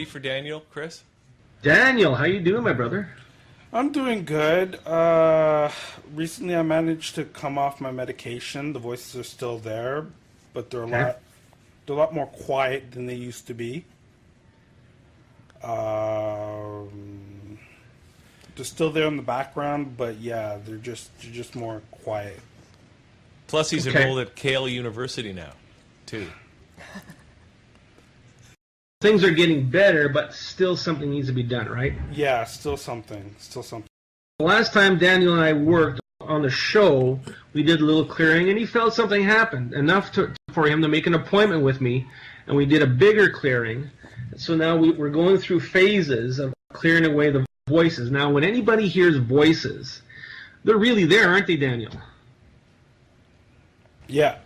ready for Daniel, Chris? Daniel, how you doing, my brother? I'm doing good. Recently I managed to come off my medication. The voices are still there, but they're a lot more quiet than they used to be. They're still there in the background, but yeah, they're just more quiet. Plus, he's enrolled at Kehler University now, too. Things are getting better, but still something needs to be done, right? Yeah, still something. Still something. The last time Daniel and I worked on the show, we did a little clearing, and he felt something happened, enough for him to make an appointment with me, and we did a bigger clearing. So now we're going through phases of clearing away the voices. Now, when anybody hears voices, they're really there, aren't they, Daniel? Yeah.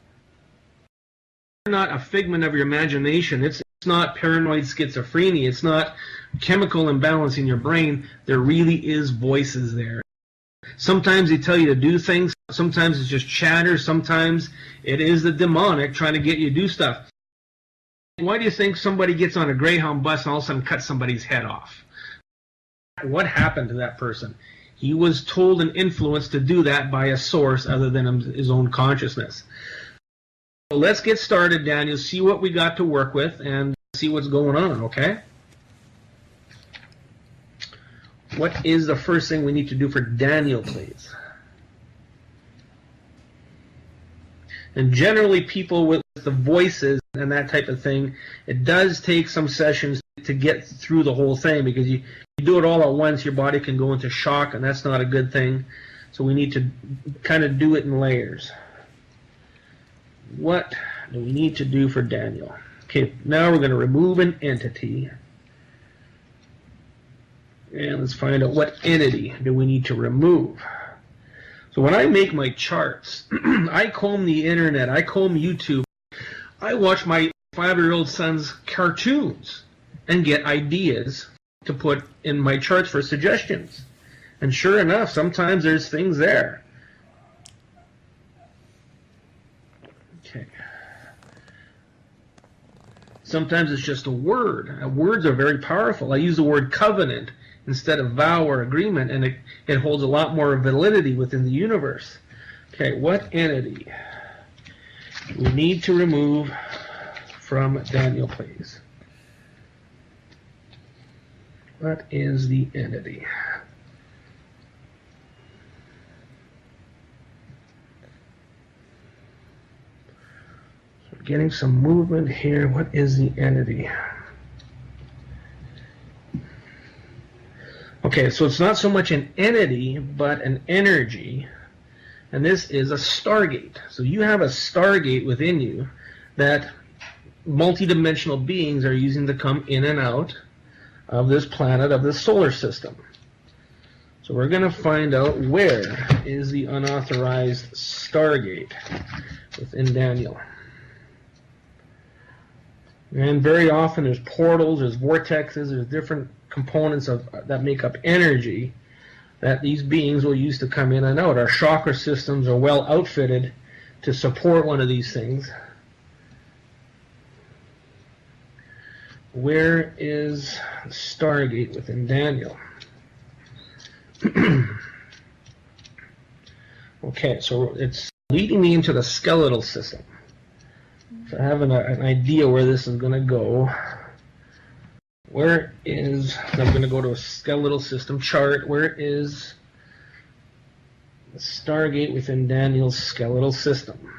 They're not a figment of your imagination. It's not paranoid schizophrenia. It's not chemical imbalance in your brain. There really is voices there. Sometimes they tell you to do things. Sometimes it's just chatter. Sometimes it is the demonic trying to get you to do stuff. Why do you think somebody gets on a Greyhound bus and all of a sudden cuts somebody's head off? What happened to that person? He was told and influenced to do that by a source other than his own consciousness. So let's get started, Daniel. See what we got to work with and see what's going on, okay? What is the first thing we need to do for Daniel, please? And generally, people with the voices and that type of thing, it does take some sessions to get through the whole thing, because you do it all at once, your body can go into shock, and that's not a good thing. So we need to kind of do it in layers. What do we need to do for Daniel? Okay, now we're going to remove an entity. And let's find out what entity do we need to remove. So when I make my charts, I comb the internet, I comb YouTube, I watch my 5-year-old son's cartoons and get ideas to put in my charts for suggestions. And sure enough, sometimes there's things there. Okay. Sometimes it's just a word. Words are very powerful. I use the word covenant instead of vow or agreement, and it holds a lot more validity within the universe. Okay, what entity we need to remove from Daniel, please? What is the entity? So we're getting some movement here. What is the entity? Okay, so it's not so much an entity, but an energy. And this is a stargate. So you have a stargate within you that multidimensional beings are using to come in and out of this planet, of this solar system. So we're going to find out where is the unauthorized stargate within Daniel. And very often there's portals, there's vortexes, there's different components that make up energy that these beings will use to come in and out. Our chakra systems are well outfitted to support one of these things. Where is Stargate within Daniel? Okay, so it's leading me into the skeletal system. So I have an idea where this is going to go. Where is, I'm going to go to a skeletal system chart. Where is the Stargate within Daniel's skeletal system?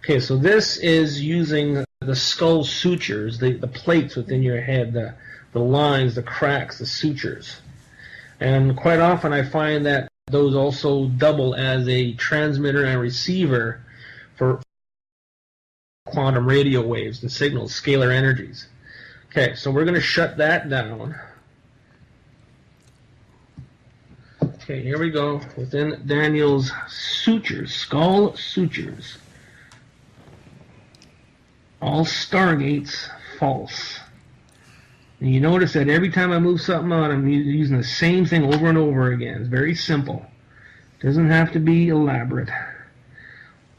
Okay, so this is using the skull sutures, the plates within your head, the lines, the cracks, the sutures. And quite often I find that those also double as a transmitter and receiver for quantum radio waves and signals, scalar energies. Okay, so we're going to shut that down. Okay, here we go. Within Daniel's sutures, skull sutures. All stargates false. And you notice that every time I move something on, I'm using the same thing over and over again. It's very simple. Doesn't have to be elaborate.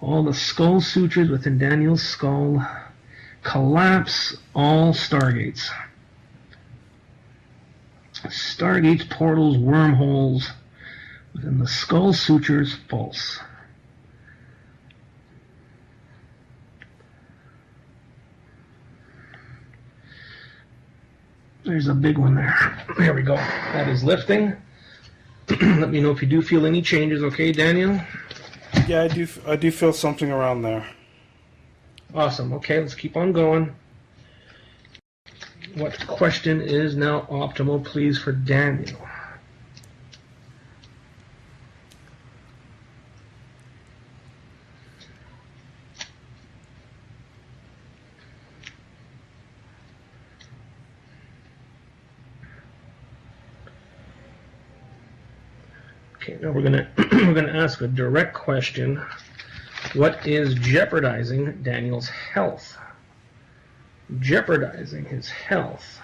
All the skull sutures within Daniel's skull collapse all stargates. Stargates, portals, wormholes within the skull sutures false. There's a big one there. There we go. That is lifting. Let me know if you do feel any changes, okay, Daniel? Yeah, I do feel something around there. Awesome. Okay, let's keep on going. What question is now optimal, please, for Daniel? Okay, now we're gonna ask a direct question. What is jeopardizing Daniel's health? Jeopardizing his health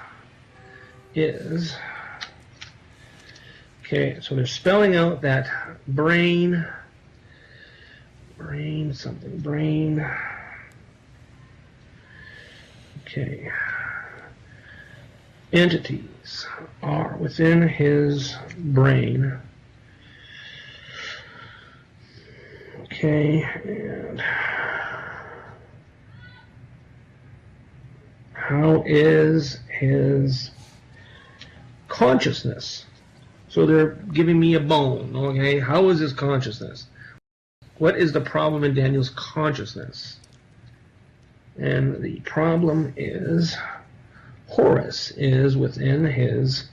is, okay, so they're spelling out that brain, okay, entities are within his brain. Okay, and how is his consciousness? So they're giving me a bone, okay? How is his consciousness? What is the problem in Daniel's consciousness? And the problem is Horus is within his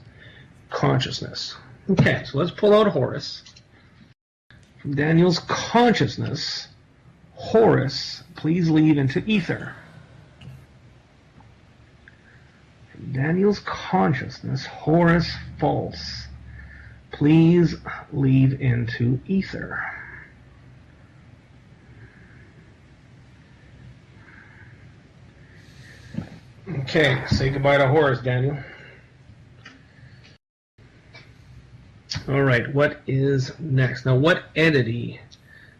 consciousness. Okay, so let's pull out Horus. From Daniel's consciousness, Horus, please leave into ether. From Daniel's consciousness, Horus, false. Please leave into ether. Okay, say goodbye to Horus, Daniel. All right, what is next? Now, what entity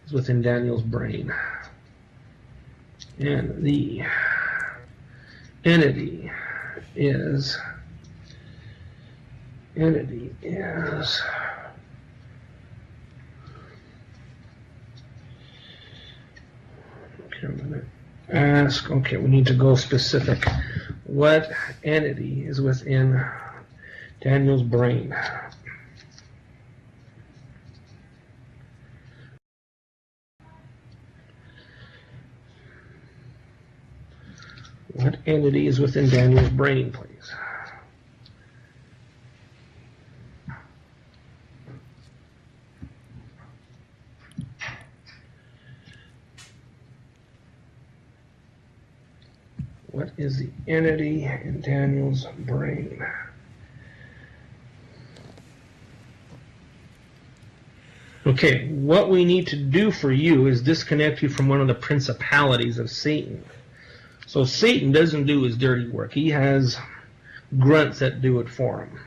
is within Daniel's brain? And the entity is okay, I'm going to ask, okay, we need to go specific. What entity is within Daniel's brain? What entity is within Daniel's brain, please? What is the entity in Daniel's brain? Okay, what we need to do for you is disconnect you from one of the principalities of Satan. So Satan doesn't do his dirty work. He has grunts that do it for him.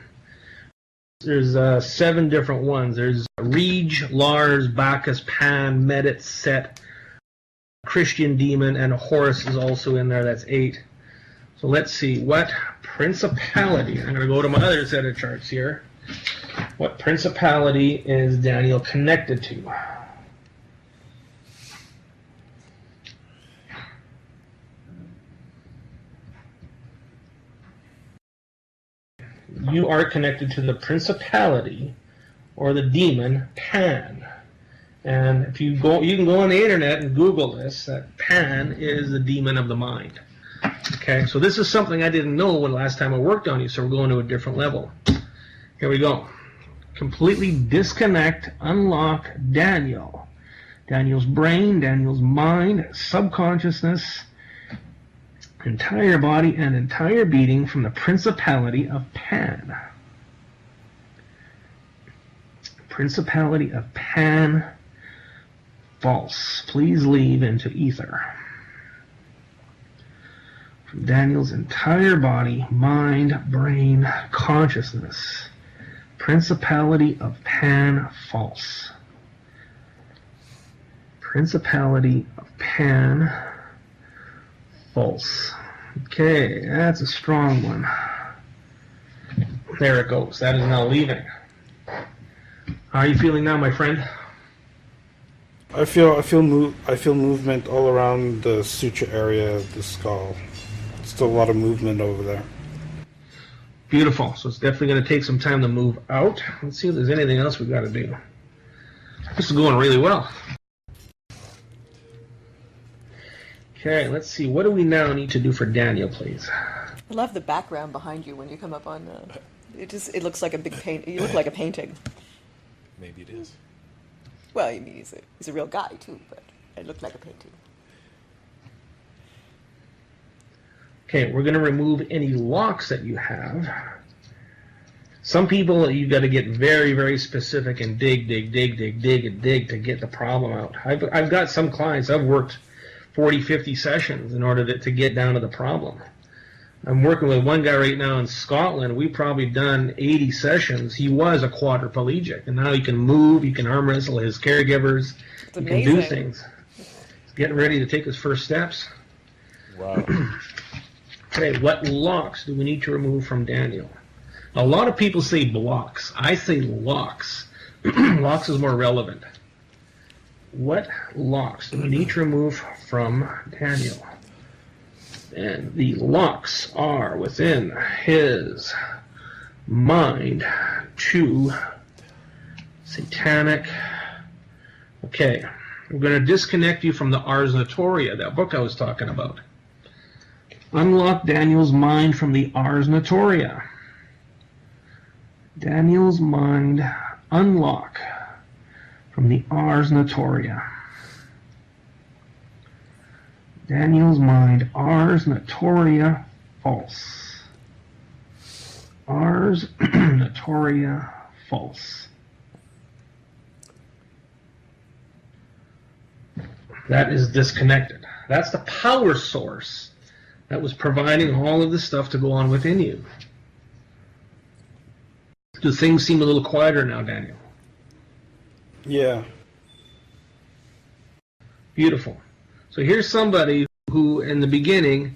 There's 7 different ones. There's Reg, Lars, Bacchus, Pan, Medit, Set, Christian demon, and Horus is also in there. That's 8. So let's see. What principality? I'm going to go to my other set of charts here. What principality is Daniel connected to? You are connected to the principality or the demon Pan. And if you go, you can go on the internet and Google this, that Pan is the demon of the mind. Okay, so this is something I didn't know when last time I worked on you, so we're going to a different level. Here we go. Completely disconnect, unlock Daniel. Daniel's brain, Daniel's mind, subconsciousness, entire body and entire being from the principality of Pan. Principality of Pan, false. Please leave into ether. From Daniel's entire body, mind, brain, consciousness. Principality of Pan, false. Principality of Pan, false. Okay, that's a strong one. There it goes. That is now leaving. How are you feeling now, my friend? I feel movement all around the suture area of the skull. Still a lot of movement over there. Beautiful. So it's definitely going to take some time to move out. Let's see if there's anything else we've got to do. This is going really well. Okay, let's see. What do we now need to do for Daniel, please? I love the background behind you when you come up on. It looks like a big paint. You look like a painting. Maybe it is. Well, I mean, he's a real guy too, but it looked like a painting. Okay, we're going to remove any locks that you have. Some people, you got to get very, very specific and dig to get the problem out. I've got some clients, I've worked 40, 50 sessions in order to get down to the problem. I'm working with one guy right now in Scotland. We've probably done 80 sessions. He was a quadriplegic, and now he can move, he can arm wrestle his caregivers, he can do things. He's getting ready to take his first steps. Wow. Okay, what locks do we need to remove from Daniel? A lot of people say blocks. I say locks. Locks is more relevant. What locks do we need to remove from Daniel? And the locks are within his mind to satanic. Okay, we're going to disconnect you from the Ars Notoria, that book I was talking about. Unlock Daniel's mind from the Ars Notoria. Daniel's mind, unlock from the Ars Notoria. Daniel's mind, Ars Notoria, false. Ars Notoria, false. That is disconnected. That's the power source that was providing all of the stuff to go on within you. Do things seem a little quieter now, Daniel? Yeah. Beautiful. So here's somebody who, in the beginning,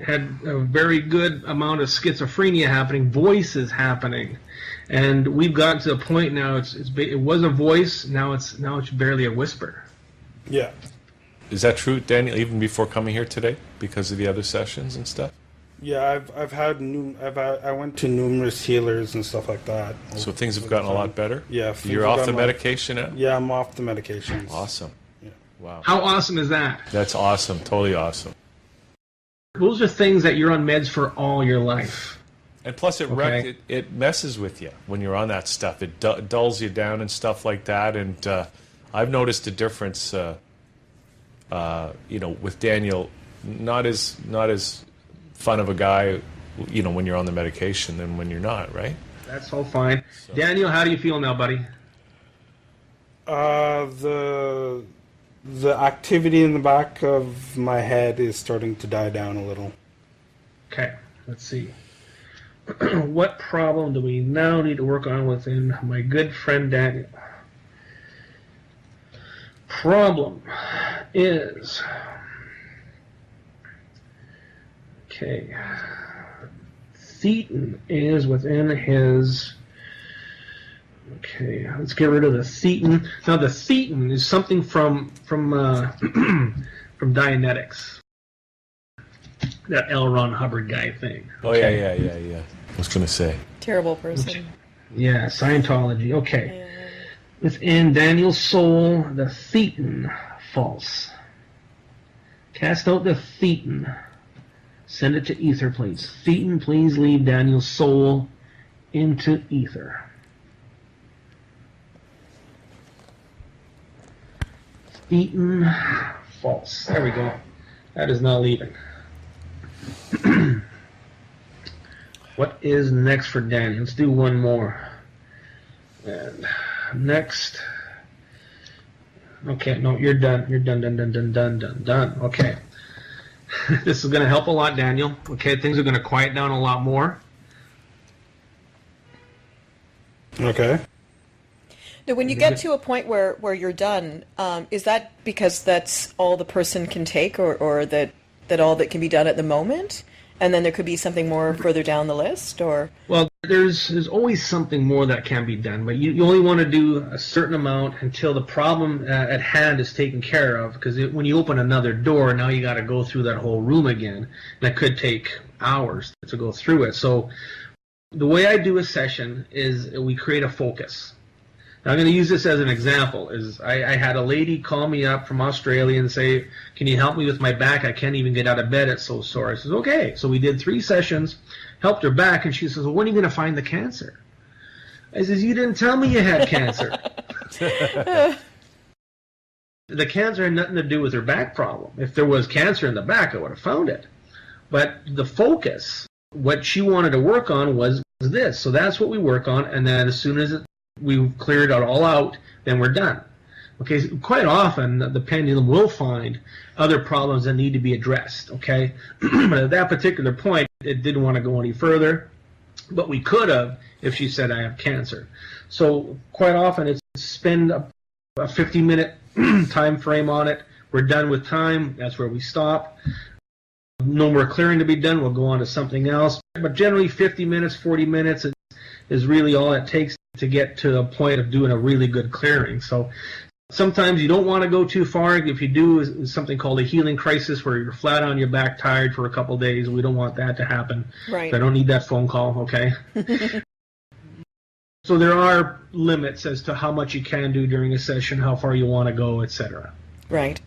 had a very good amount of schizophrenia happening, voices happening, and we've gotten to a point now. It was a voice. Now it's barely a whisper. Yeah. Is that true, Daniel? Even before coming here today, because of the other sessions and stuff? Yeah, I went to numerous healers and stuff like that. So things have gotten a lot better? Yeah. You're off the medication now? Yeah, I'm off the medications. Awesome. Yeah. Wow. How awesome is that? That's awesome. Totally awesome. Those are things that you're on meds for all your life. And plus, it messes with you when you're on that stuff. It dulls you down and stuff like that. And I've noticed a difference, with Daniel, not as fun of a guy, when you're on the medication than when you're not, right? That's all fine. So. Daniel, how do you feel now, buddy? The activity in the back of my head is starting to die down a little. Okay, let's see. What problem do we now need to work on within my good friend Daniel? Problem is... Okay. Thetan is within his... Okay, let's get rid of the thetan. Now the thetan is something from from Dianetics. That L. Ron Hubbard guy thing. Okay. Oh yeah. I was going to say. Terrible person. Yeah, Scientology. Okay. Yeah. Within Daniel's soul, the thetan, false. Cast out the thetan. Send it to ether, please. Thetan, please leave Daniel's soul into ether. Thetan, false. There we go. That is not leaving. What is next for Daniel? Let's do one more. And next. Okay, no, you're done. You're done. Okay. This is going to help a lot, Daniel. Okay, things are going to quiet down a lot more. Okay. Now, when you get to a point where you're done, is that because that's all the person can take, or that all that can be done at the moment? And then there could be something more further down the list, or? Well, there's always something more that can be done, but you only want to do a certain amount until the problem at hand is taken care of, because when you open another door, now you got to go through that whole room again. That could take hours to go through it. So the way I do a session is we create a focus. Now, I'm going to use this as an example. I had a lady call me up from Australia and say, can you help me with my back? I can't even get out of bed. It's so sore. I said, okay. So we did 3 sessions, helped her back, and she says, well, when are you going to find the cancer? I says, you didn't tell me you had cancer. The cancer had nothing to do with her back problem. If there was cancer in the back, I would have found it. But the focus, what she wanted to work on was this. So that's what we work on, and then as soon as we've cleared it all out, then we're done. Okay, quite often the pendulum will find other problems that need to be addressed, okay? But at that particular point, it didn't want to go any further, but we could have if she said, I have cancer. So quite often it's spend a 50-minute time frame on it. We're done with time. That's where we stop. No more clearing to be done. We'll go on to something else. But generally 50 minutes, 40 minutes is really all it takes to get to a point of doing a really good clearing. So sometimes you don't want to go too far. If you do, is something called a healing crisis, where you're flat on your back, tired for a couple of days. We don't want that to happen. Right. I don't need that phone call, okay? So there are limits as to how much you can do during a session, how far you want to go, etc. Right.